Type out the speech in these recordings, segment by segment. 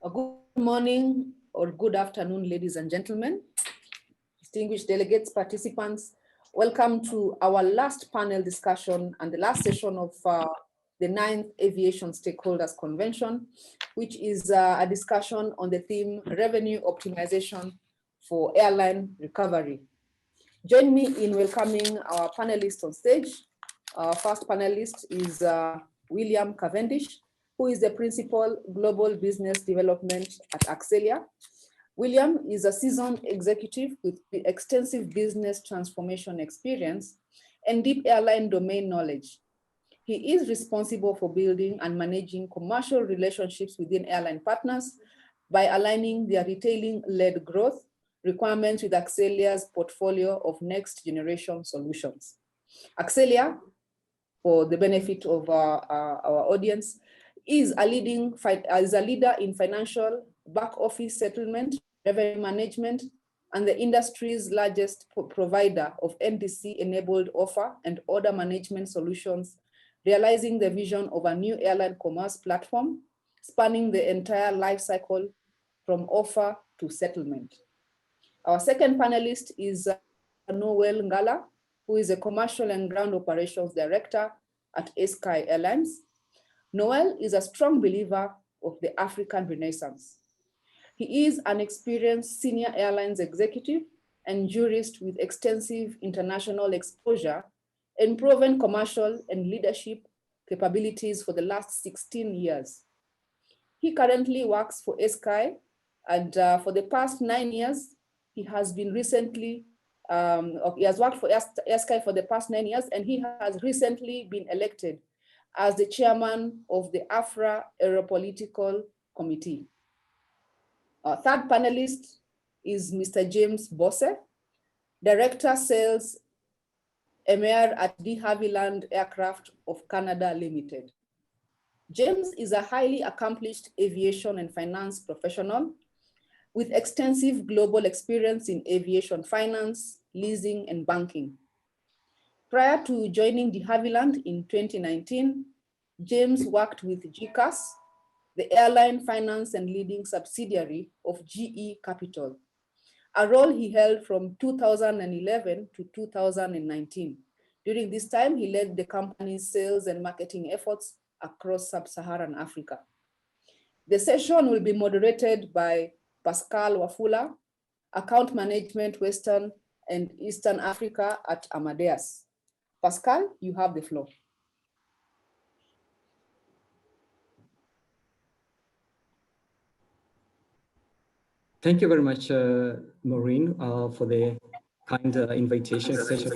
Good morning or good afternoon, ladies and gentlemen, distinguished delegates, participants. Welcome to our last panel discussion and the last session of the 9th Aviation Stakeholders Convention, which is a discussion on the theme revenue optimization for airline recovery. Join me in welcoming our panelists on stage. Our first panelist is William Cavendish, who is the Principal Global Business Development at Axilia. William is a seasoned executive with extensive business transformation experience and deep airline domain knowledge. He is responsible for building and managing commercial relationships within airline partners by aligning their retailing-led growth requirements with Axelia's portfolio of next generation solutions. Axilia, for the benefit of our audience, is a leader in financial back office settlement, revenue management, and the industry's largest provider of NDC-enabled offer and order management solutions, realizing the vision of a new airline commerce platform, spanning the entire life cycle from offer to settlement. Our second panelist is Noel Ngala, who is a Commercial and Ground Operations Director at Airlines. Noel is a strong believer of the African Renaissance. He is an experienced senior airlines executive and jurist with extensive international exposure and proven commercial and leadership capabilities for the last 16 years. He currently works for Sky, and for the past 9 years, he has worked for Sky for the past 9 years, and he has recently been elected as the chairman of the AFRA Aeropolitical Committee. Our third panelist is Mr. James Bosse, Director Sales Emir at de Havilland Aircraft of Canada Limited. James is a highly accomplished aviation and finance professional with extensive global experience in aviation finance, leasing, and banking. Prior to joining de Havilland in 2019, James worked with GCAS, the airline finance and leading subsidiary of GE Capital, a role he held from 2011 to 2019. During this time, he led the company's sales and marketing efforts across sub-Saharan Africa. The session will be moderated by Pascal Wafula, Account Management Western and Eastern Africa at Amadeus. Pascal, you have the floor. Thank you very much, Maureen, for the kind invitation session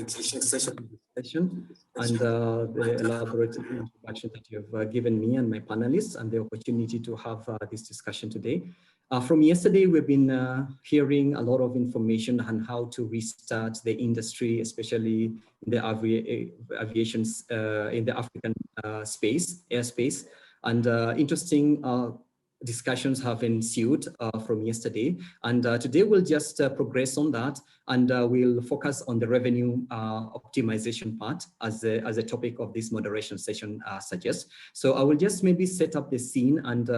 and the elaborate introduction that you have given me and my panelists and the opportunity to have this discussion today. From yesterday, we've been hearing a lot of information on how to restart the industry, especially in the aviation, in the African airspace, and interesting discussions have ensued from yesterday, and today we'll just progress on that, and we'll focus on the revenue optimization part as a topic of this moderation session suggests. So I will just maybe set up the scene and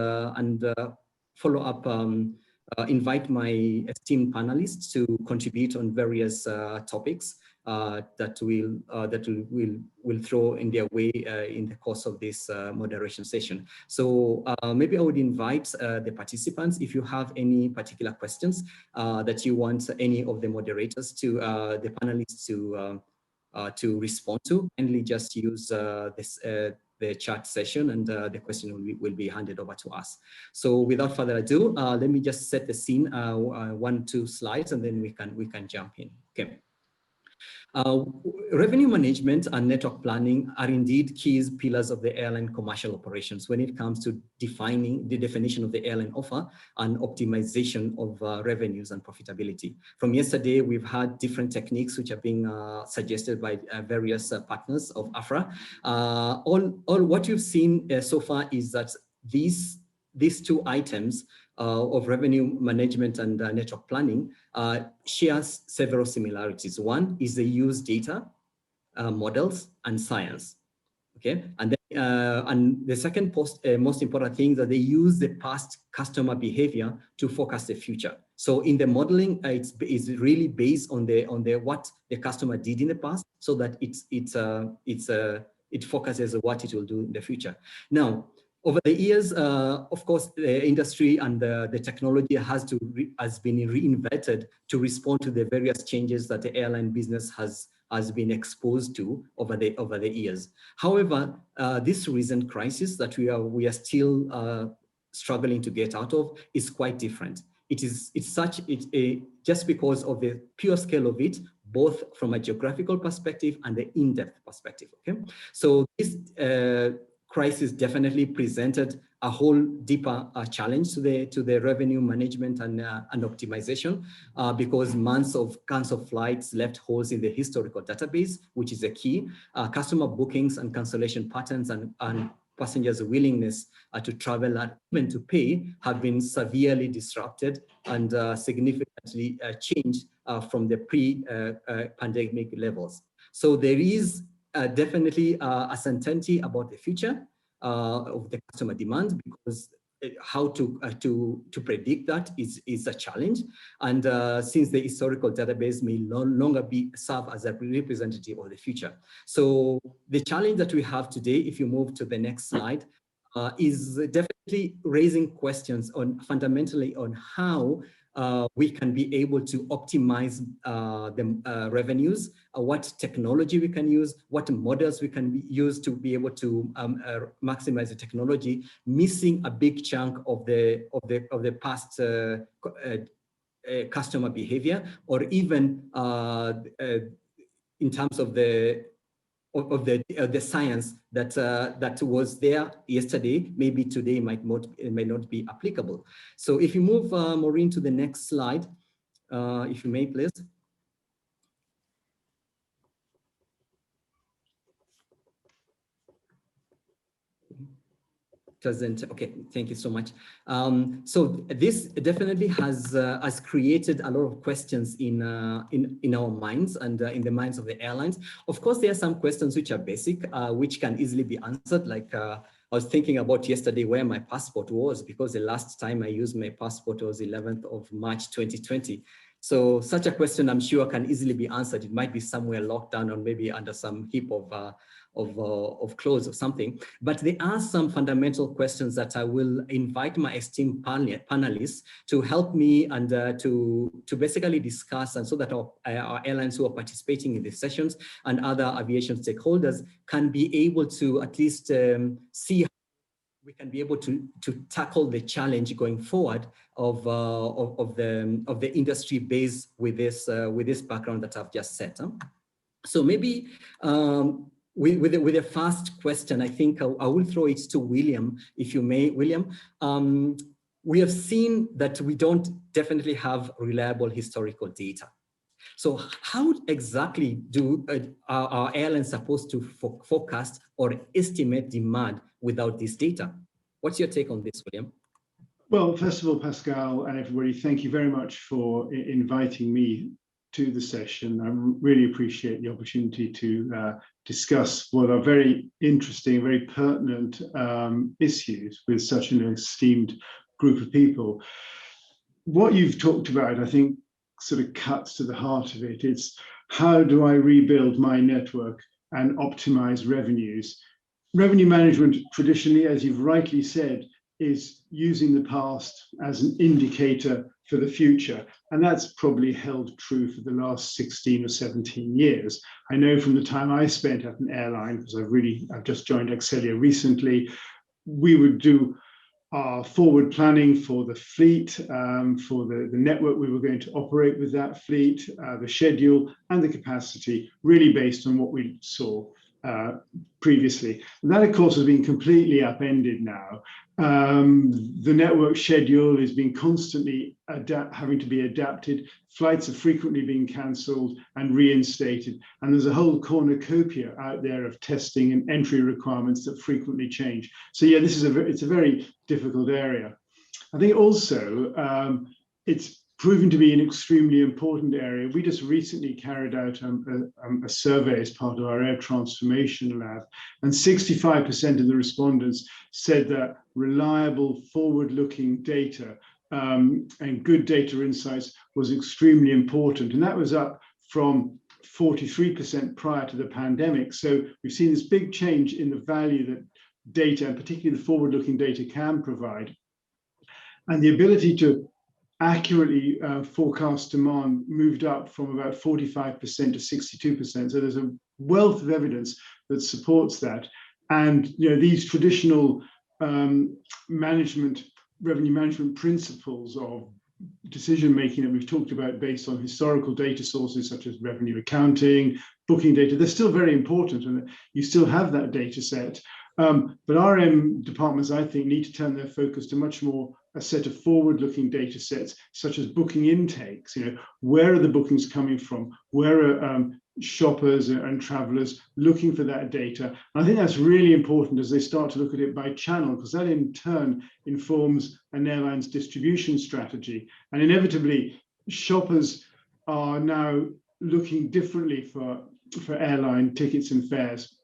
follow up, invite my esteemed panelists to contribute on various topics that we'll throw in their way in the course of this moderation session. So maybe I would invite the participants, if you have any particular questions that you want any of the moderators to, the panelists to respond to, kindly just use the chat session, and the question will be handed over to us. So without further ado, let me just set the scene, 1-2 slides, and then we can jump in. Okay. Revenue management and network planning are indeed key pillars of the airline commercial operations when it comes to defining the definition of the airline offer and optimization of revenues and profitability. From yesterday, we've had different techniques which are being suggested by various partners of AFRA. All what you've seen so far is that these two items of revenue management and network planning shares several similarities. One is they use data, models, and science. Okay, and then And the second most important thing is that they use the past customer behavior to forecast the future. So in the modeling, it's really based on what the customer did in the past, so that it focuses on what it will do in the future. Now, over the years, of course, the industry and the technology has been reinvented to respond to the various changes that the airline business has been exposed to over the years. However, this recent crisis that we are still struggling to get out of is quite different. It's just because of the pure scale of it, both from a geographical perspective and the in-depth perspective. Okay, so this crisis definitely presented a whole deeper challenge to the revenue management and optimization, because months of canceled flights left holes in the historical database, which is a key. Customer bookings and cancellation patterns and passengers' willingness to travel and even to pay have been severely disrupted and significantly changed from the pre-pandemic levels. So there is definitely a certainty about the future of the customer demand, because how to predict that is a challenge. And since the historical database may no longer serve as a representative of the future. So the challenge that we have today, if you move to the next slide, is definitely raising questions fundamentally on how we can be able to optimize the revenues, what technology we can use, what models we can use to be able to maximize the technology, missing a big chunk of the past customer behavior, or even in terms of the science that was there yesterday, maybe today may not be applicable. So if you move, Maureen, to the next slide, if you may, please. Okay, thank you so much. So this definitely has created a lot of questions in our minds and in the minds of the airlines. Of course, there are some questions which are basic, which can easily be answered. Like I was thinking about yesterday where my passport was, because the last time I used my passport was 11th of March 2020. So such a question, I'm sure, can easily be answered. It might be somewhere locked down or maybe under some heap of clothes or something. But there are some fundamental questions that I will invite my esteemed panelists to help me and to basically discuss, and so that our airlines who are participating in these sessions and other aviation stakeholders can be able to at least see how we can be able to tackle the challenge going forward of the industry base with this background that I've just set. So maybe with the first question, I think I will throw it to William, if you may. William, we have seen that we don't definitely have reliable historical data. So how exactly are our airlines supposed to forecast or estimate demand without this data? What's your take on this, William? Well, first of all, Pascal and everybody, thank you very much for inviting me to the session. I really appreciate the opportunity to discuss what are very interesting, very pertinent issues with such an esteemed group of people. What you've talked about, I think, sort of cuts to the heart of it. It's how do I rebuild my network and optimize revenues? Revenue management, traditionally, as you've rightly said, is using the past as an indicator for the future. And that's probably held true for the last 16 or 17 years. I know from the time I spent at an airline, because I've just joined Ancillary recently, we would do our forward planning for the fleet, for the network we were going to operate with that fleet, the schedule and the capacity, really based on what we saw previously. And that, of course, has been completely upended now. The network schedule is being constantly having to be adapted. Flights are frequently being cancelled and reinstated. And there's a whole cornucopia out there of testing and entry requirements that frequently change. So yeah, it's a very difficult area. I think also it's proven to be an extremely important area. We just recently carried out a survey as part of our Air Transformation Lab, and 65% of the respondents said that reliable, forward-looking data and good data insights was extremely important. And that was up from 43% prior to the pandemic. So we've seen this big change in the value that data, and particularly the forward-looking data, can provide. And the ability to accurately forecast demand moved up from about 45% to 62%. So there's a wealth of evidence that supports that. And these traditional revenue management principles of decision making that we've talked about based on historical data sources such as revenue accounting, booking data, they're still very important, and you still have that data set. But RM departments, I think, need to turn their focus to much more a set of forward-looking data sets, such as booking intakes. Where are the bookings coming from? Where are shoppers and travelers looking for that data? And I think that's really important as they start to look at it by channel, because that in turn informs an airline's distribution strategy. And inevitably, shoppers are now looking differently for airline tickets and fares.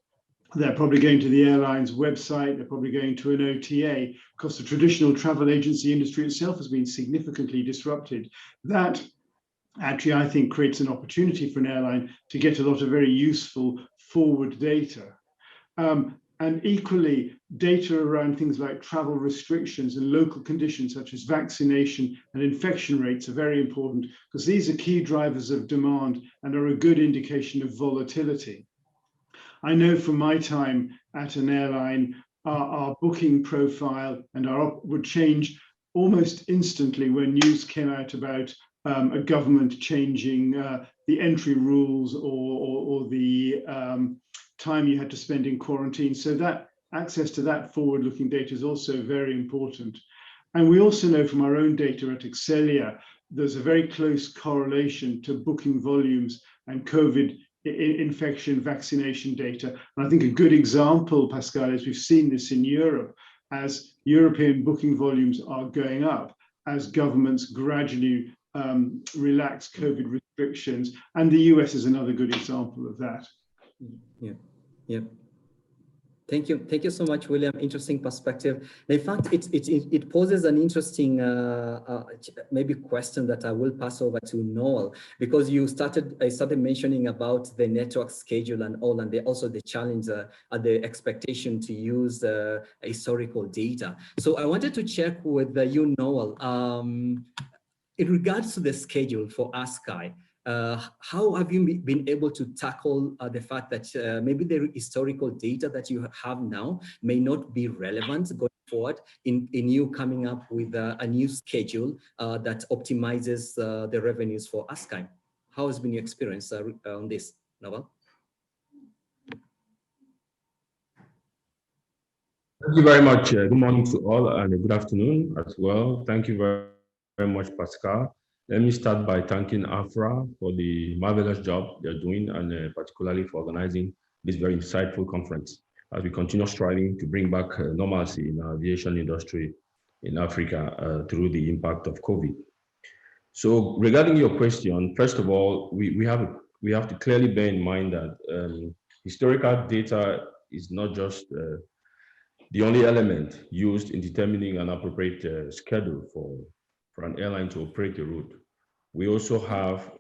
They're probably going to the airline's website, they're probably going to an OTA, because the traditional travel agency industry itself has been significantly disrupted. That actually, I think, creates an opportunity for an airline to get a lot of very useful forward data. And equally, data around things like travel restrictions and local conditions such as vaccination and infection rates are very important, because these are key drivers of demand and are a good indication of volatility. I know from my time at an airline, our booking profile and would change almost instantly when news came out about a government changing the entry rules or the time you had to spend in quarantine. So that access to that forward-looking data is also very important. And we also know from our own data at Excelia, there's a very close correlation to booking volumes and COVID infection vaccination data. And I think a good example, Pascal, is we've seen this in Europe as European booking volumes are going up as governments gradually relax COVID restrictions. And the US is another good example of that. Yeah. Thank you so much, William. Interesting perspective. In fact, it poses an interesting maybe question that I will pass over to Noel, because I started mentioning about the network schedule and all, and also the challenge the expectation to use historical data. So I wanted to check with you, Noel, in regards to the schedule for ASCAI. How have you been able to tackle the fact that maybe the historical data that you have now may not be relevant going forward in you coming up with a new schedule that optimizes the revenues for ASCAI? How has been your experience on this, Noel? Thank you very much. Good morning to all, and good afternoon as well. Thank you very much, Pascal. Let me start by thanking AFRA for the marvelous job they're doing, and particularly for organizing this very insightful conference as we continue striving to bring back normalcy in our aviation industry in Africa through the impact of COVID. So regarding your question, first of all, we have to clearly bear in mind that historical data is not just the only element used in determining an appropriate schedule for an airline to operate a route. We also have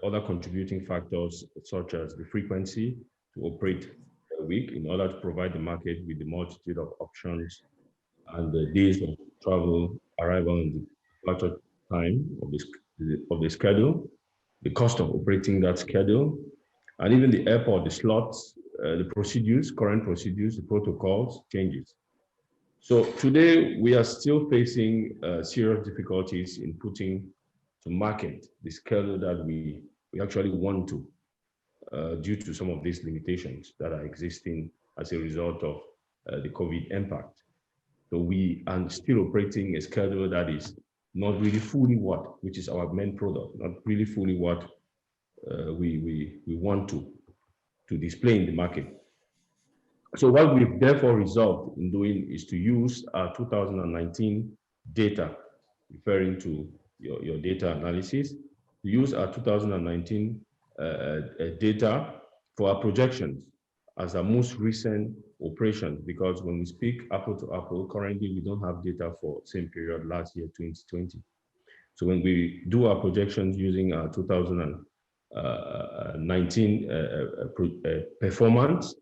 other contributing factors such as the frequency to operate a week in order to provide the market with the multitude of options and the days of travel, arrival, and the departure time of the schedule, the cost of operating that schedule, and even the airport, the slots, the procedures, current procedures, the protocols, changes. So today we are still facing serious difficulties in putting to market the schedule that we actually want to, due to some of these limitations that are existing as a result of the COVID impact. So we are still operating a schedule that is not really fully what, which is our main product, not really fully what we want to display in the market. So what we've therefore resolved in doing is to use our 2019 data, referring to your data analysis, to use our 2019 data for our projections as our most recent operations, because when we speak apple to apple, currently we don't have data for same period last year, 2020. So when we do our projections using our 2019 performance,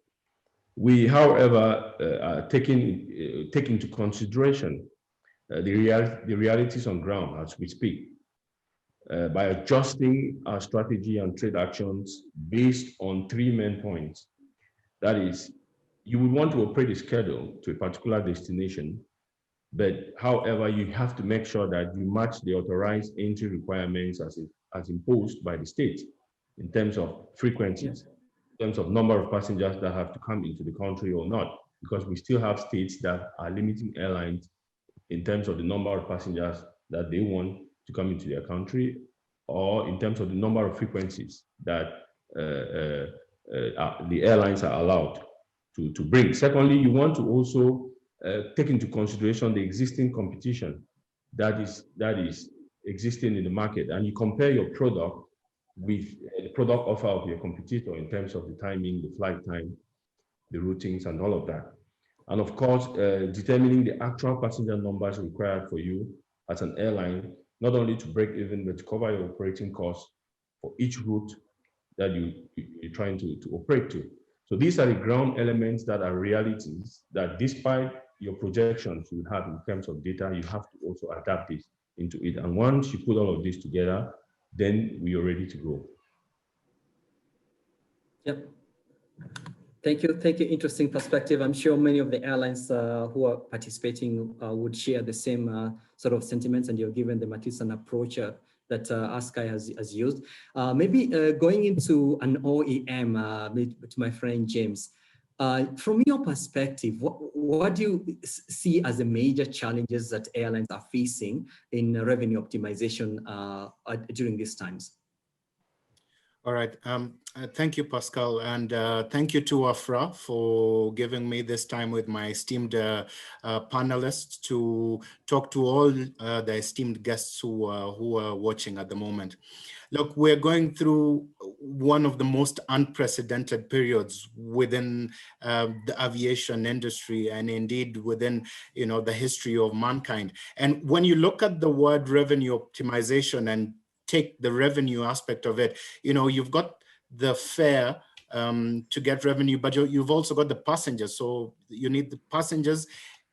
we, however, are taking into consideration the realities on ground as we speak, by adjusting our strategy and trade actions based on three main points. That is, you would want to operate a schedule to a particular destination, but however, you have to make sure that you match the authorized entry requirements as imposed by the state in terms of frequencies, in terms of number of passengers that have to come into the country or not, because we still have states that are limiting airlines in terms of the number of passengers that they want to come into their country, or in terms of the number of frequencies that the airlines are allowed to bring. Secondly, you want to also take into consideration the existing competition that is existing in the market, and you compare your product with the product offer of your competitor in terms of the timing, the flight time, the routings, and all of that. And of course, determining the actual passenger numbers required for you as an airline, not only to break even, but to cover your operating costs for each route that you're trying to operate to. So these are the ground elements that are realities that, despite your projections you have in terms of data, you have to also adapt this into it. And once you put all of this together, then we are ready to go. Yep. Thank you. Thank you. Interesting perspective. I'm sure many of the airlines who are participating would share the same sort of sentiments, and you're given them at least an approach that ASCAI has used. Maybe going into an OEM, to my friend James, from your perspective, what do you see as the major challenges that airlines are facing in revenue optimization during these times? All right. Thank you, Pascal. And thank you to Afra for giving me this time with my esteemed panelists to talk to all the esteemed guests who are watching at the moment. Look, we're going through one of the most unprecedented periods within the aviation industry, and indeed within the history of mankind. And when you look at the word revenue optimization and take the revenue aspect of it, you've got the fare to get revenue, but you've also got the passengers. So you need the passengers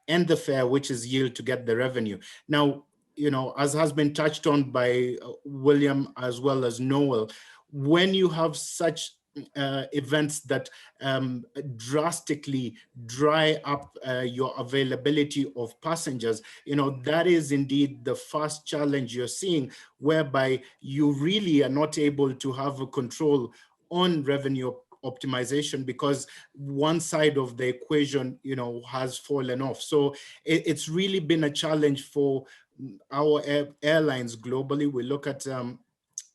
and the fare, which is yield, to get the revenue. Now, as has been touched on by William as well as Noel, when you have such events that drastically dry up your availability of passengers, that is indeed the first challenge you're seeing, whereby you really are not able to have a control on revenue optimization because one side of the equation, has fallen off. So it's really been a challenge for our airlines globally. We look at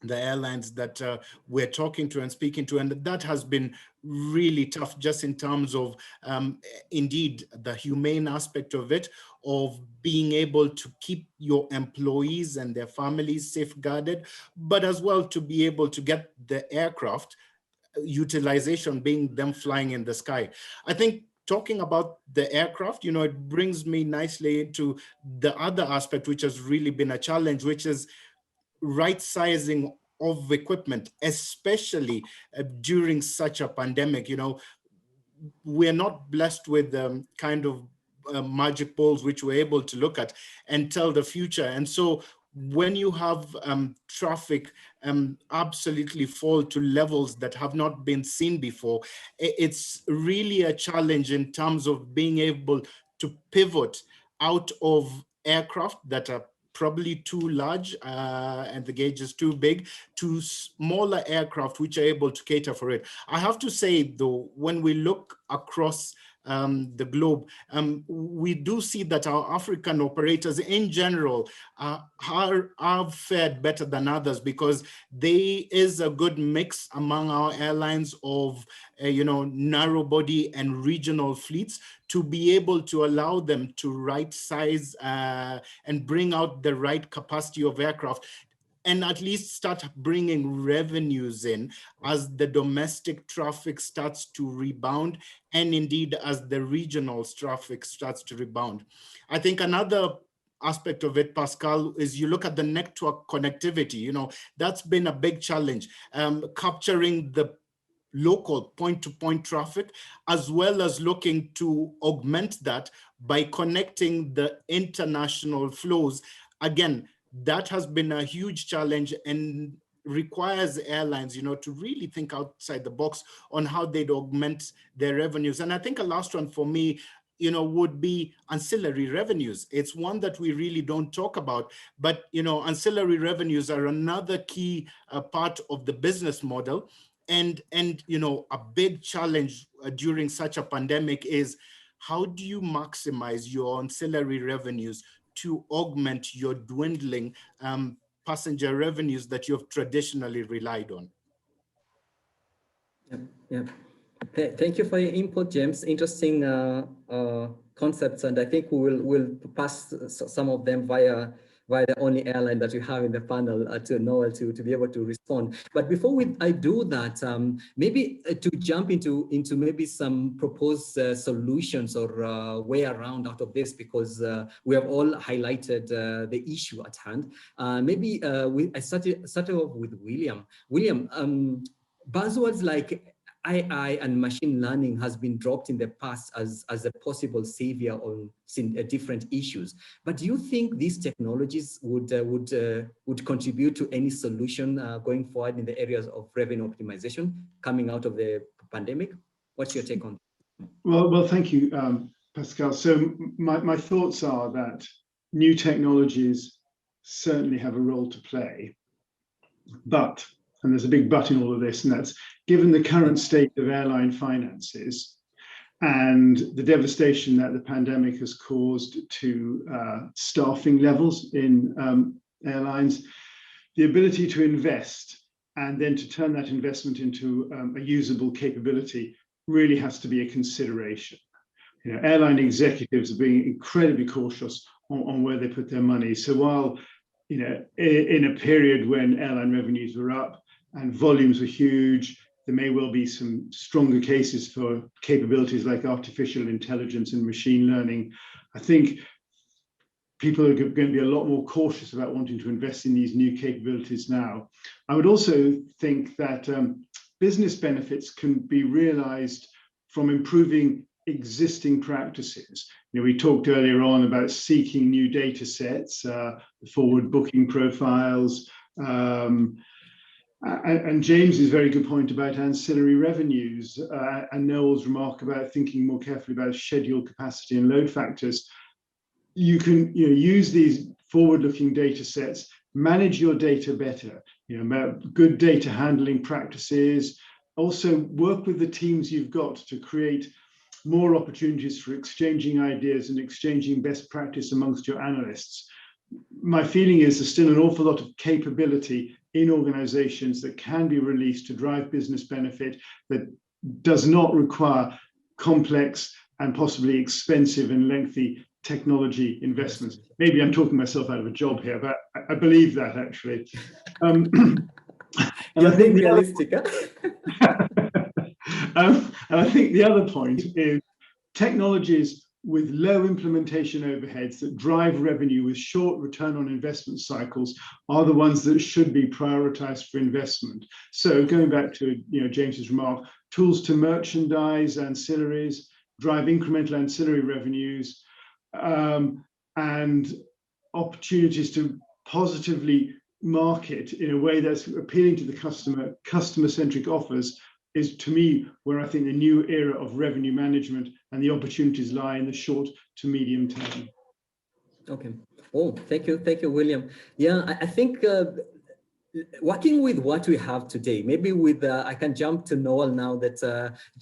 the airlines that we're talking to and speaking to, and that has been really tough, just in terms of indeed the humane aspect of it, of being able to keep your employees and their families safeguarded, but as well to be able to get the aircraft utilization, being them flying in the sky. I think talking about the aircraft, it brings me nicely into the other aspect, which has really been a challenge, which is right sizing of equipment, especially during such a pandemic. We're not blessed with kind of magic balls which we're able to look at and tell the future. And so when you have traffic absolutely fall to levels that have not been seen before, it's really a challenge in terms of being able to pivot out of aircraft that are probably too large and the gauge is too big, to smaller aircraft which are able to cater for it. I have to say, though, when we look across the globe, we do see that our African operators in general are fared better than others, because there is a good mix among our airlines of narrow body and regional fleets to be able to allow them to right size and bring out the right capacity of aircraft, and at least start bringing revenues in as the domestic traffic starts to rebound, and indeed as the regional traffic starts to rebound. I think another aspect of it, Pascal, is you look at the network connectivity. That's been a big challenge, capturing the local point-to-point traffic, as well as looking to augment that by connecting the international flows. Again, that has been a huge challenge and requires airlines, to really think outside the box on how they'd augment their revenues. And I think a last one for me, would be ancillary revenues. It's one that we really don't talk about, but, ancillary revenues are another key part of the business model. And a big challenge during such a pandemic is, how do you maximize your ancillary revenues to augment your dwindling passenger revenues that you've traditionally relied on? Yeah. Thank you for your input, James. Interesting concepts, and I think we'll pass some of them via the only airline that you have in the panel to Noel to be able to respond. But before I do that, maybe to jump into maybe some proposed solutions or way around out of this, because we have all highlighted the issue at hand. Maybe I started off with William. William, buzzwords like AI and machine learning has been dropped in the past as a possible savior on different issues. But do you think these technologies would contribute to any solution going forward in the areas of revenue optimization coming out of the pandemic? What's your take on that? Well, thank you, Pascal. So my thoughts are that new technologies certainly have a role to play, but, and there's a big but in all of this, and that's given the current state of airline finances and the devastation that the pandemic has caused to staffing levels in airlines, the ability to invest and then to turn that investment into a usable capability really has to be a consideration. Airline executives are being incredibly cautious on where they put their money. So while, in a period when airline revenues were up and volumes were huge, there may well be some stronger cases for capabilities like artificial intelligence and machine learning. I think people are going to be a lot more cautious about wanting to invest in these new capabilities now. I would also think that business benefits can be realized from improving existing practices. We talked earlier on about seeking new data sets, forward booking profiles, and James's very good point about ancillary revenues, and Noel's remark about thinking more carefully about schedule capacity and load factors. You can use these forward-looking data sets, manage your data better, about good data handling practices. Also work with the teams you've got to create more opportunities for exchanging ideas and exchanging best practice amongst your analysts. My feeling is there's still an awful lot of capability in organizations that can be released to drive business benefit that does not require complex and possibly expensive and lengthy technology investments. Maybe I'm talking myself out of a job here, but I believe that actually. And I think realistic. And I think the other point is technologies with low implementation overheads that drive revenue with short return on investment cycles are the ones that should be prioritized for investment. So going back to James's remark, tools to merchandise ancillaries, drive incremental ancillary revenues, and opportunities to positively market in a way that's appealing to the customer-centric offers is, to me, where I think the new era of revenue management and the opportunities lie in the short to medium term. Okay. Oh, thank you, William. Yeah, I think working with what we have today, maybe with I can jump to Noel now that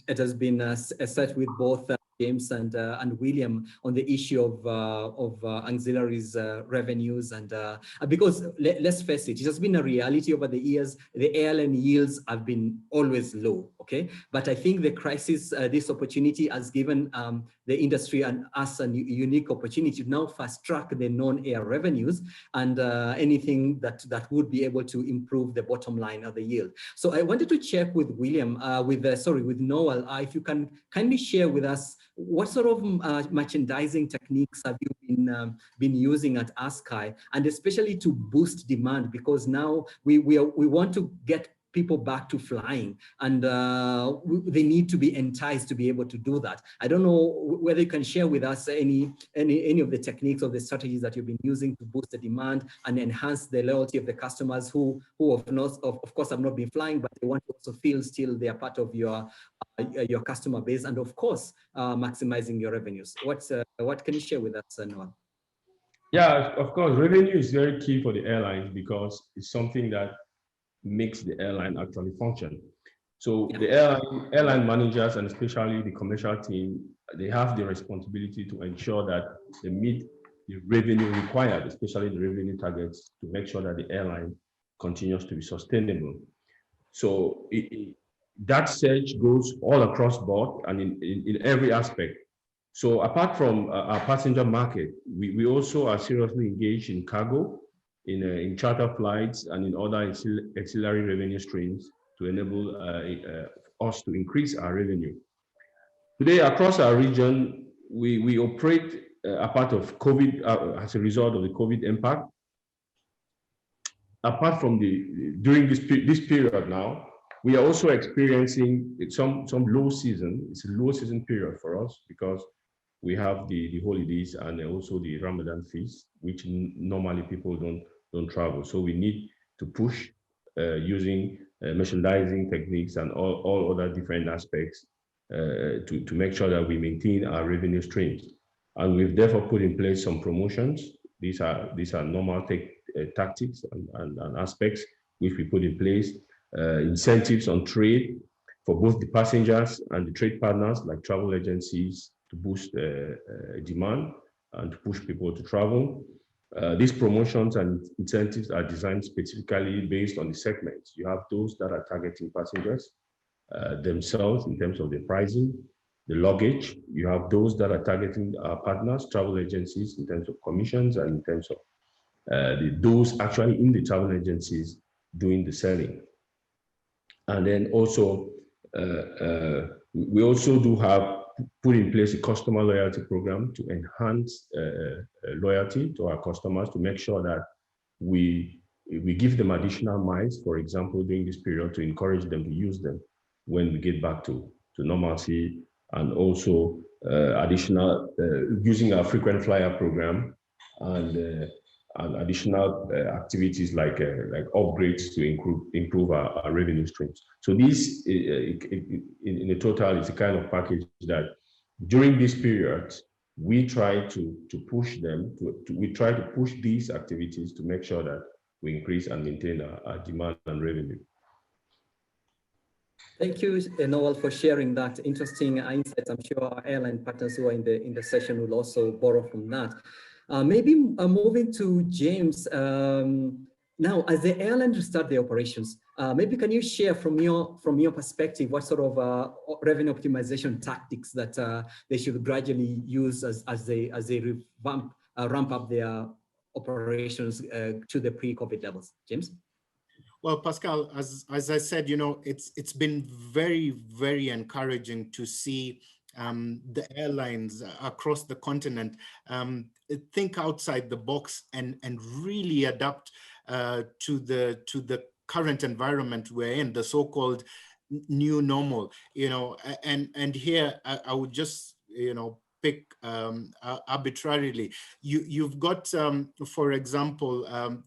it has been set with both James and William on the issue of ancillaries revenues, and because let's face it, it has been a reality over the years. The airline yields have been always low. Okay, but I think the crisis, this opportunity has given the industry and us a unique opportunity to now fast track the non-air revenues and anything that would be able to improve the bottom line of the yield. So I wanted to check with William, with Noel, if you can kindly share with us what sort of merchandising techniques have you been using at ASCI, and especially to boost demand, because now we want to get people back to flying, and they need to be enticed to be able to do that. I don't know whether you can share with us any of the techniques or the strategies that you've been using to boost the demand and enhance the loyalty of the customers who of course have not been flying, but they want to also feel still they are part of your customer base, and of course maximizing your revenues. What can you share with us, Noel? Yeah, of course, revenue is very key for the airlines because it's something that makes the airline actually function. So the airline managers, and especially the commercial team, they have the responsibility to ensure that they meet the revenue required, especially the revenue targets, to make sure that the airline continues to be sustainable. So that search goes all across board and in every aspect. So apart from our passenger market, we also are seriously engaged in cargo, in charter flights, and in other ancillary revenue streams to enable us to increase our revenue. Today, across our region, we operate a part of COVID as a result of the COVID impact. Apart from during this period now, we are also experiencing some low season. It's a low season period for us because we have the holidays and also the Ramadan feast, which normally people don't travel. So we need to push using merchandising techniques and all other different aspects to make sure that we maintain our revenue streams. And we've therefore put in place some promotions. These are normal tactics and aspects which we put in place. Incentives on trade for both the passengers and the trade partners like travel agencies to boost demand and to push people to travel. These promotions and incentives are designed specifically based on the segments. You have those that are targeting passengers themselves in terms of the pricing, the luggage. You have those that are targeting our partners, travel agencies, in terms of commissions and in terms of those actually in the travel agencies doing the selling. And then also, we also do have put in place a customer loyalty program to enhance loyalty to our customers, to make sure that we give them additional miles, for example, during this period, to encourage them to use them when we get back to normalcy, and also additional using our frequent flyer program and additional activities like upgrades to improve our revenue streams. So this, in a total, is a kind of package that during this period, we try to push them, we try to push these activities to make sure that we increase and maintain our demand and revenue. Thank you, Noel, for sharing that interesting insights. I'm sure our airline partners who are in the session will also borrow from that. Maybe moving to James. Now, as the airline restart their operations, maybe can you share from your perspective what sort of revenue optimization tactics that they should gradually use as they ramp up their operations to the pre-COVID levels? James? Well, Pascal, as I said, you know, it's been very, very encouraging to see the airlines across the continent think outside the box and really adapt to the current environment we're in, the so-called new normal. You know, and here I would just, you know, pick arbitrarily. You've got, for example,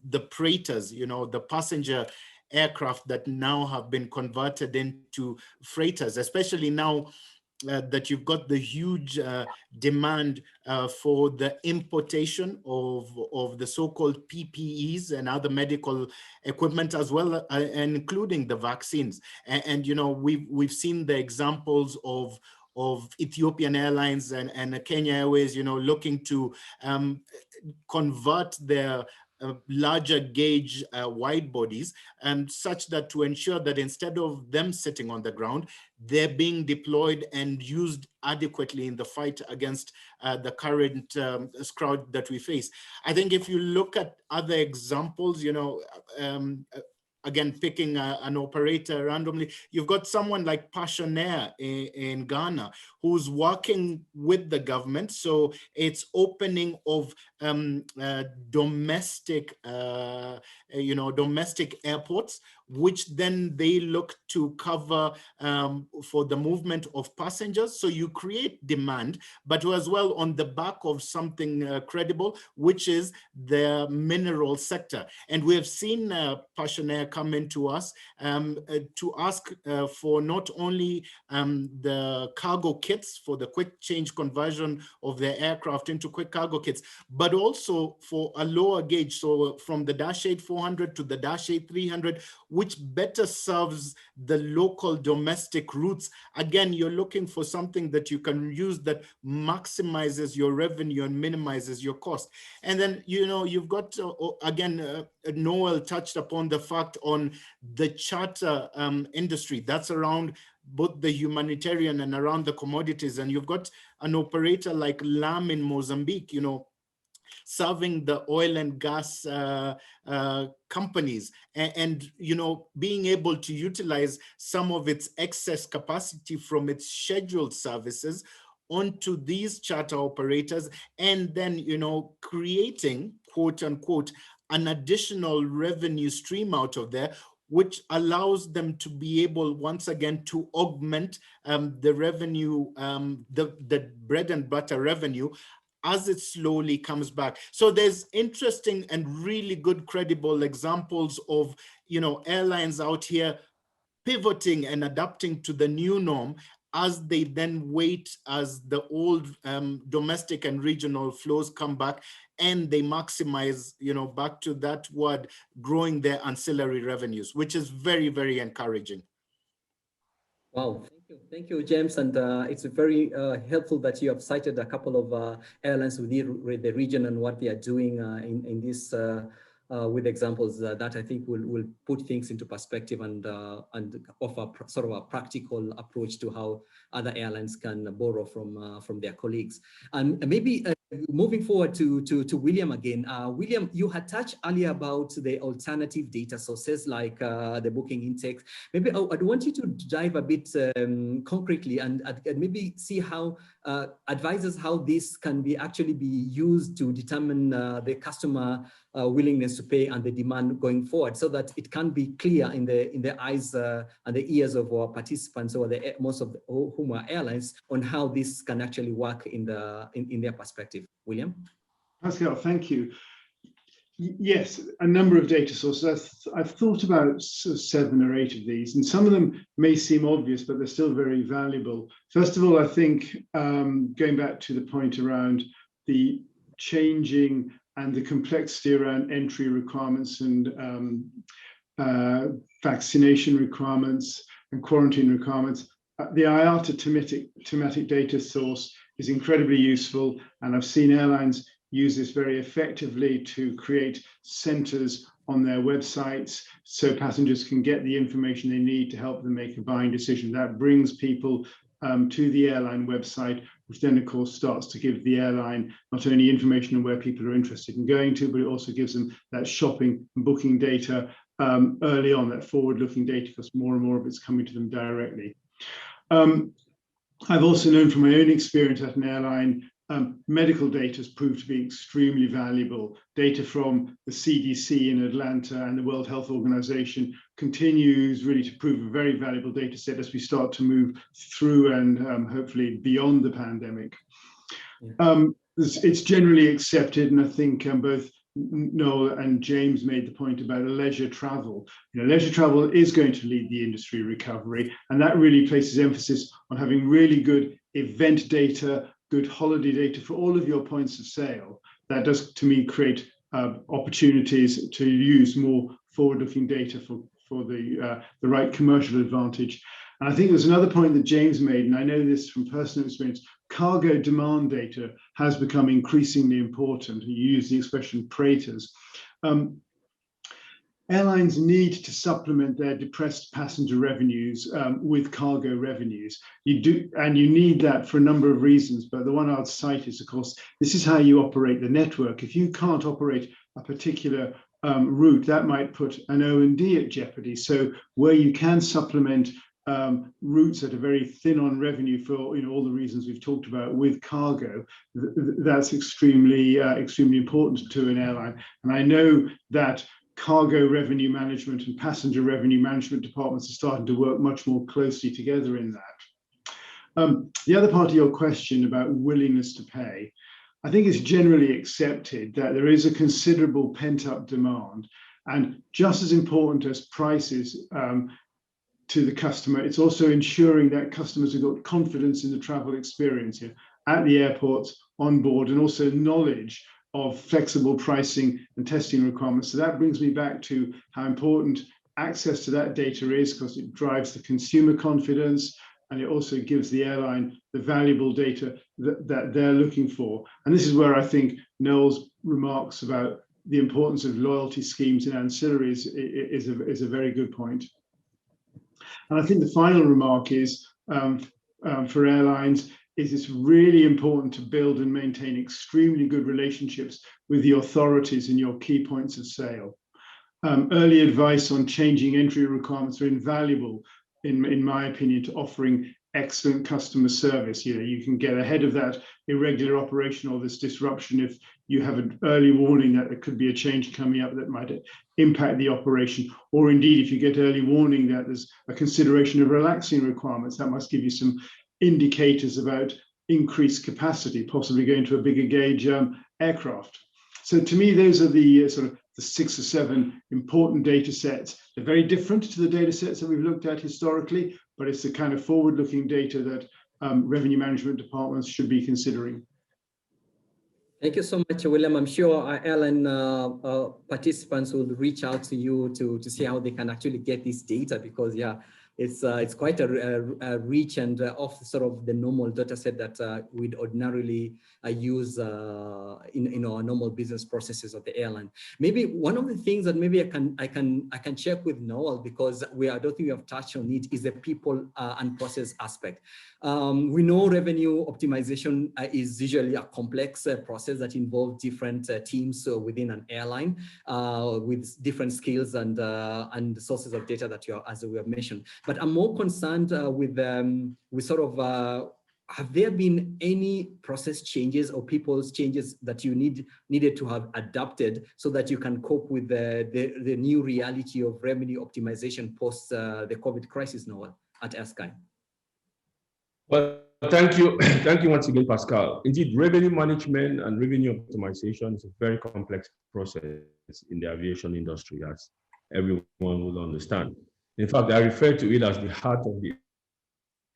the freighters, you know, the passenger aircraft that now have been converted into freighters, especially now that you've got the huge demand for the importation of the so-called PPEs and other medical equipment, as well, including the vaccines. And you know, we've seen the examples of of Ethiopian Airlines and Kenya Airways, looking to convert their larger gauge wide bodies, and such that to ensure that instead of them sitting on the ground, they're being deployed and used adequately in the fight against the current crowd that we face. I think if you look at other examples, again, picking an operator randomly, you've got someone like Passion Air in Ghana, who's working with the government. So it's opening of domestic, domestic airports, which then they look to cover for the movement of passengers. So you create demand, but as well on the back of something credible, which is the mineral sector. And we have seen Passion Air come into us to ask for not only the cargo kits for the quick change conversion of their aircraft into quick cargo kits, but also for a lower gauge, so from the Dash 8 400 to the Dash 8 300, which better serves the local domestic routes. Again, you're looking for something that you can use that maximizes your revenue and minimizes your cost. And then, you've got, again, Noel touched upon the fact on the charter industry that's around both the humanitarian and around the commodities. And you've got an operator like LAM in Mozambique, serving the oil and gas companies, and being able to utilize some of its excess capacity from its scheduled services onto these charter operators, and then creating, quote unquote, an additional revenue stream out of there, which allows them to be able, once again, to augment the revenue, the bread and butter revenue, as it slowly comes back. So there's interesting and really good credible examples of, airlines out here pivoting and adapting to the new norm as they then wait as the old domestic and regional flows come back, and they maximize, back to that word, growing their ancillary revenues, which is very, very encouraging. Wow, thank you, James. And it's very helpful that you have cited a couple of airlines within the region and what they are doing in this with examples that I think will put things into perspective and offer sort of a practical approach to how other airlines can borrow from their colleagues. And maybe moving forward to William again. William, you had touched earlier about the alternative data sources like the booking intake. Maybe I'd want you to dive a bit concretely and maybe see how advisors how this can be actually be used to determine the customer willingness to pay and the demand going forward, so that it can be clear in the eyes and the ears of our participants, or most of whom are airlines, on how this can actually work in their perspective. William? Pascal, thank you. Yes, a number of data sources. I've thought about 7 or 8 of these, and some of them may seem obvious, but they're still very valuable. First of all, I think going back to the point around the changing and the complexity around entry requirements and vaccination requirements and quarantine requirements, the IATA thematic data source is incredibly useful, and I've seen airlines use this very effectively to create centers on their websites so passengers can get the information they need to help them make a buying decision. That brings people to the airline website, which then of course starts to give the airline not only information on where people are interested in going to, but it also gives them that shopping and booking data early on, that forward-looking data, because more and more of it's coming to them directly. I've also known from my own experience at an airline, medical data has proved to be extremely valuable. Data from the CDC in Atlanta and the World Health Organization continues really to prove a very valuable data set as we start to move through and hopefully beyond the pandemic. Yeah. It's generally accepted, and I think both Noel and James made the point about leisure travel. Leisure travel is going to lead the industry recovery, and that really places emphasis on having really good event data, good holiday data for all of your points of sale. That does, to me, create opportunities to use more forward-looking data for the right commercial advantage. And I think there's another point that James made, and I know this from personal experience, cargo demand data has become increasingly important. You use the expression Praetors. Airlines need to supplement their depressed passenger revenues with cargo revenues. You do, and you need that for a number of reasons, but the one I'll cite is, of course, this is how you operate the network. If you can't operate a particular route, that might put an O&D at jeopardy. So where you can supplement routes that are very thin on revenue for all the reasons we've talked about with cargo, that's extremely important to an airline. And I know that cargo revenue management and passenger revenue management departments are starting to work much more closely together in that. The other part of your question about willingness to pay, I think it's generally accepted that there is a considerable pent-up demand, and just as important as prices to the customer, it's also ensuring that customers have got confidence in the travel experience here at the airports, on board, and also knowledge of flexible pricing and testing requirements. So that brings me back to how important access to that data is, because it drives the consumer confidence, and it also gives the airline the valuable data that they're looking for. And this is where I think Noel's remarks about the importance of loyalty schemes and ancillaries is a very good point. And I think the final remark is for airlines, is it's really important to build and maintain extremely good relationships with the authorities in your key points of sale. Early advice on changing entry requirements are invaluable, in my opinion, to offering excellent customer service. You can get ahead of that irregular operation or this disruption if you have an early warning that there could be a change coming up that might impact the operation, or indeed if you get early warning that there's a consideration of relaxing requirements, that must give you some indicators about increased capacity, possibly going to a bigger gauge aircraft. So to me, those are the sort of the 6 or 7 important data sets. They're very different to the data sets that we've looked at historically, but it's the kind of forward-looking data that revenue management departments should be considering. Thank you so much, William. I'm sure our airline participants will reach out to you to see how they can actually get this data, because it's quite a rich and off sort of the normal data set that we'd ordinarily use in our normal business processes of the airline. Maybe one of the things that maybe I can check with Noel, because I don't think we have touched on it, is the people and process aspect. We know revenue optimization is usually a complex process that involves different teams within an airline with different skills and sources of data that as we have mentioned. But I'm more concerned with sort of, have there been any process changes or people's changes that you needed to have adapted so that you can cope with the new reality of revenue optimization post the COVID crisis, Noel, at AirSky? Well, thank you. Thank you once again, Pascal. Indeed, revenue management and revenue optimization is a very complex process in the aviation industry, as everyone will understand. In fact, I refer to it as the heart of the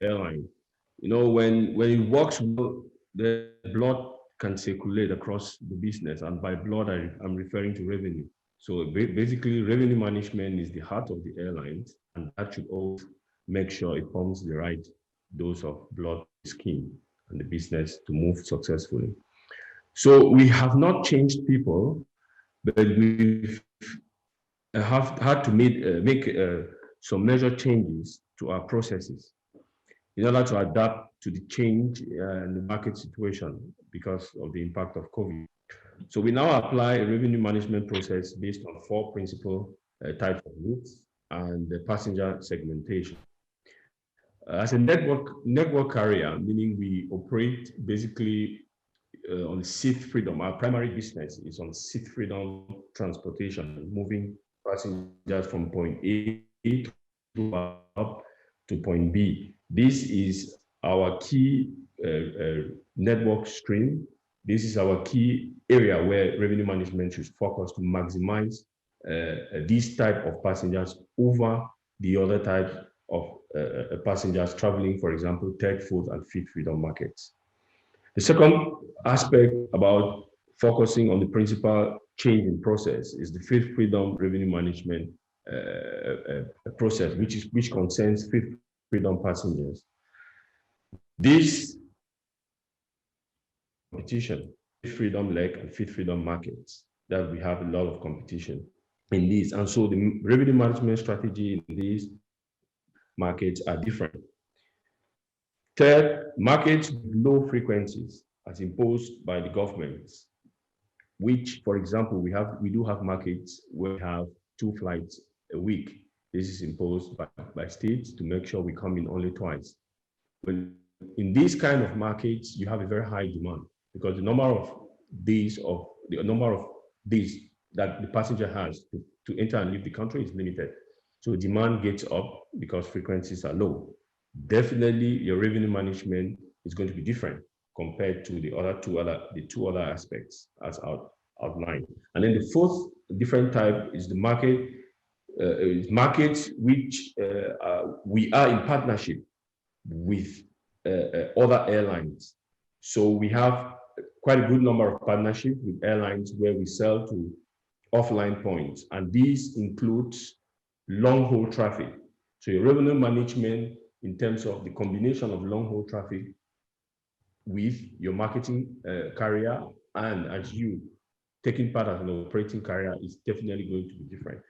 airline. When it works well, the blood can circulate across the business, and by blood, I'm referring to revenue. So basically, revenue management is the heart of the airlines, and that should always make sure it pumps the right dose of blood scheme and the business to move successfully. So we have not changed people, but we have had to make some major changes to our processes in order to adapt to the change in the market situation because of the impact of COVID. So we now apply a revenue management process based on 4 principal types of routes and the passenger segmentation. As a network carrier, meaning we operate basically on seat freedom. Our primary business is on seat freedom transportation, moving passengers from point A to up to point B. This is our key network stream. This is our key area where revenue management should focus to maximize this type of passengers over the other types of passengers traveling, for example, third, fourth, and fifth freedom markets. The second aspect about focusing on the principal change in process is the fifth freedom revenue management process, which concerns fifth freedom passengers. This competition, freedom leg and fifth freedom markets, that we have a lot of competition in these. And so the revenue management strategy in these markets are different. Third, markets with low frequencies as imposed by the governments, which, for example, we do have markets where we have 2 flights a week. This is imposed by states to make sure we come in only twice. But in these kind of markets, you have a very high demand because the number of days that the passenger has to enter and leave the country is limited. So demand gets up because frequencies are low. Definitely your revenue management is going to be different compared to the two other aspects as outlined. And then the fourth different type is the markets which we are in partnership with other airlines. So we have quite a good number of partnerships with airlines where we sell to offline points, and these includes long-haul traffic. So your revenue management in terms of the combination of long-haul traffic with your marketing carrier and as you taking part as an operating carrier is definitely going to be different.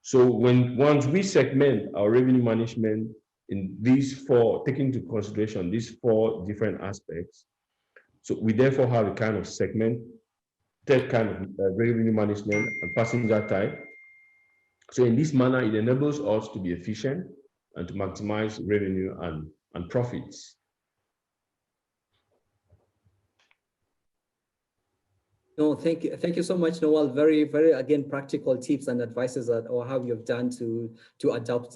So once we segment our revenue management in these four, taking into consideration these 4 different aspects, so we therefore have a kind of segmented kind of revenue management and passenger type. So in this manner, it enables us to be efficient and to maximize revenue and profits. No, thank you so much, Noel. Very, very, again, practical tips and advices or how you've done to adopt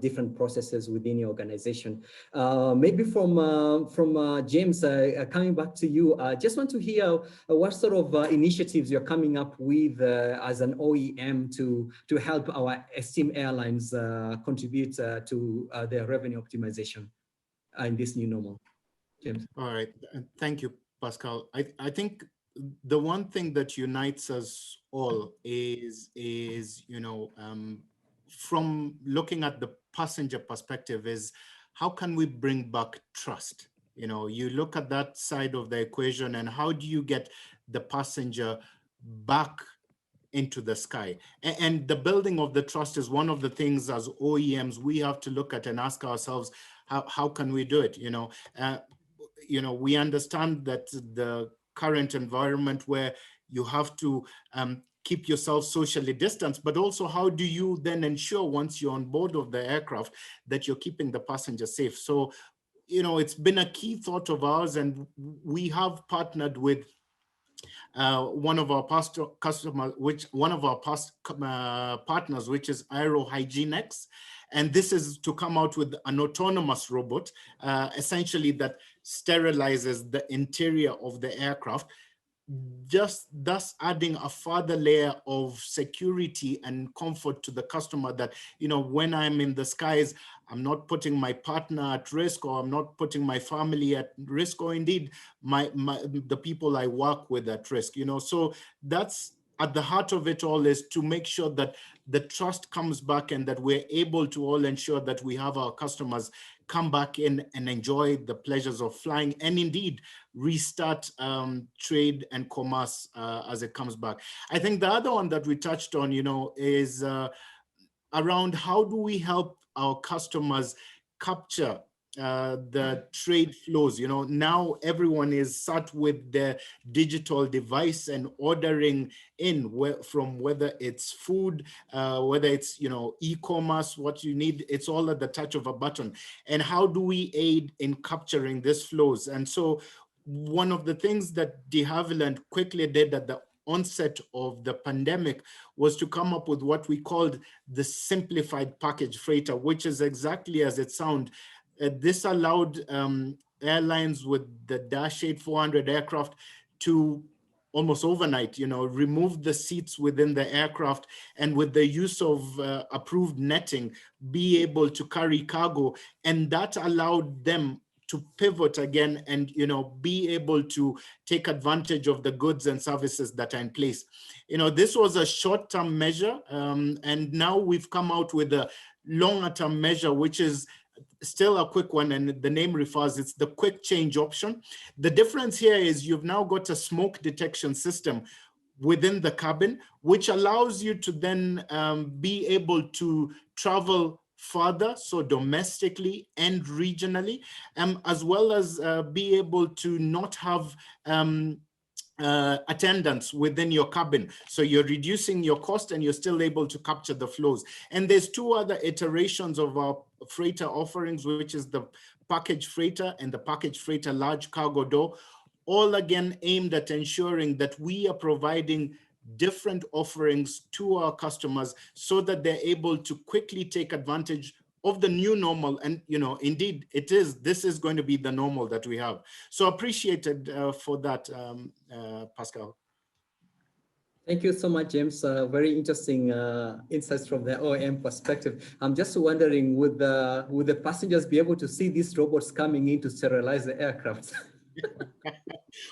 different processes within your organization. Maybe from James, coming back to you, just want to hear what sort of initiatives you're coming up with as an OEM to help our esteemed airlines contribute to their revenue optimization in this new normal. James. All right, thank you, Pascal. I think the one thing that unites us all is from looking at the passenger perspective is how can we bring back trust? You look at that side of the equation and how do you get the passenger back into the sky? And the building of the trust is one of the things as OEMs we have to look at and ask ourselves, how can we do it? We understand that the current environment where you have to keep yourself socially distanced, but also how do you then ensure once you're on board of the aircraft that you're keeping the passenger safe? So, it's been a key thought of ours, and we have partnered with one of our partners, which is Aero Hygienics. And this is to come out with an autonomous robot, essentially that sterilizes the interior of the aircraft, just thus adding a further layer of security and comfort to the customer that, when I'm in the skies, I'm not putting my partner at risk, or I'm not putting my family at risk, or indeed the people I work with at risk, So that's at the heart of it all, is to make sure that the trust comes back and that we're able to all ensure that we have our customers come back in and enjoy the pleasures of flying, and indeed restart trade and commerce as it comes back. I think the other one that we touched on, is around how do we help our customers capture the trade flows. Now everyone is sat with their digital device and ordering in from whether it's food, whether it's e-commerce, what you need, it's all at the touch of a button. And how do we aid in capturing these flows? And so one of the things that de Havilland quickly did at the onset of the pandemic was to come up with what we called the simplified package freighter, which is exactly as it sounds. This allowed airlines with the Dash 8-400 aircraft to almost overnight, remove the seats within the aircraft, and with the use of approved netting, be able to carry cargo. And that allowed them to pivot again and, be able to take advantage of the goods and services that are in place. This was a short-term measure, and now we've come out with a longer-term measure, which is still a quick one, and the name refers, it's the quick change option. The difference here is you've now got a smoke detection system within the cabin, which allows you to then be able to travel further, so domestically and regionally, as well as be able to not have attendants within your cabin. So you're reducing your cost and you're still able to capture the flows. And there's two other iterations of our freighter offerings, which is the package freighter and the package freighter large cargo door, all again aimed at ensuring that we are providing different offerings to our customers so that they're able to quickly take advantage of the new normal. And, you know, indeed, this is going to be the normal that we have. So appreciated for that, Pascal. Thank you so much, James. Very interesting insights from the OEM perspective. I'm just wondering, would the passengers be able to see these robots coming in to sterilize the aircraft?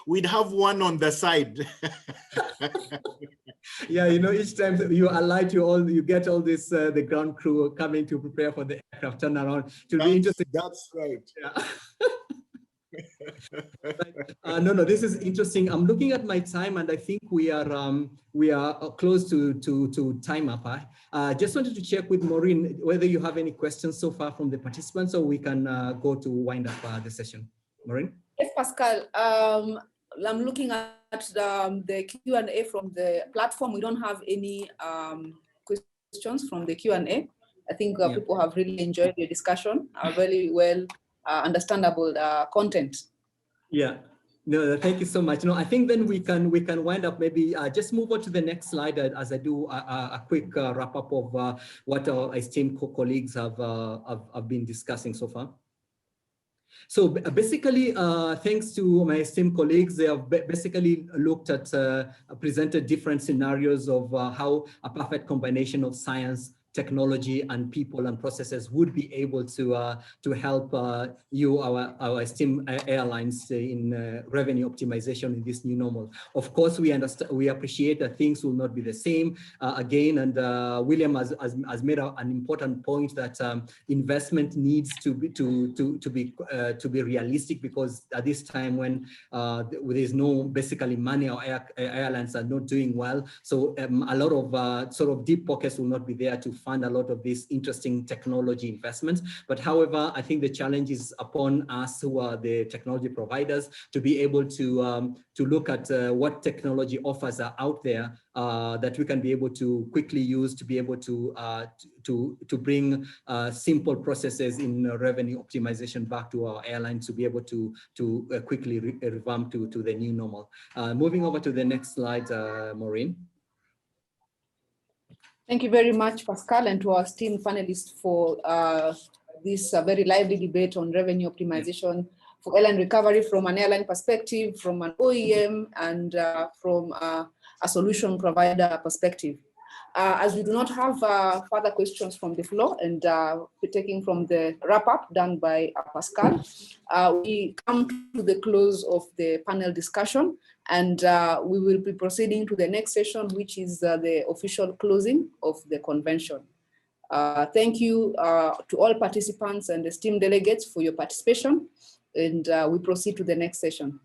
We'd have one on the side. Yeah, you know, each time you alight, you get all this the ground crew coming to prepare for the aircraft turnaround. It will be interesting. That's right. Yeah. No, this is interesting. I'm looking at my time, and I think we are close to time up. Just wanted to check with Maureen whether you have any questions so far from the participants, so we can go to wind up the session. Maureen? Yes, Pascal. I'm looking at the Q&A from the platform. We don't have any questions from the Q&A. I think people have really enjoyed the discussion, very well understandable content. Yeah. No, thank you so much. No, I think then we can wind up. Maybe just move on to the next slide as I do a quick wrap up of what our esteemed colleagues have been discussing so far. So basically, thanks to my esteemed colleagues, they have basically looked at, presented different scenarios of how a perfect combination of science, technology, and people and processes would be able to help our esteemed airlines in revenue optimization in this new normal. Of course, we appreciate that things will not be the same again, and William has made an important point that investment needs to be realistic, because at this time when there's no basically money, our airlines are not doing well, so a lot of sort of deep pockets will not be there to fund a lot of these interesting technology investments. But however, I think the challenge is upon us, who are the technology providers, to be able to look at what technology offers are out there that we can be able to quickly use to be able to bring simple processes in revenue optimization back to our airlines to be able to quickly revamp to the new normal. Moving over to the next slide, Maureen. Thank you very much, Pascal, and to our esteemed panelists for this very lively debate on revenue optimization for airline recovery from an airline perspective, from an OEM, and from a solution provider perspective. As we do not have further questions from the floor, and taking from the wrap-up done by Pascal, we come to the close of the panel discussion, and we will be proceeding to the next session, which is the official closing of the convention. Thank you to all participants and esteemed delegates for your participation, and we proceed to the next session.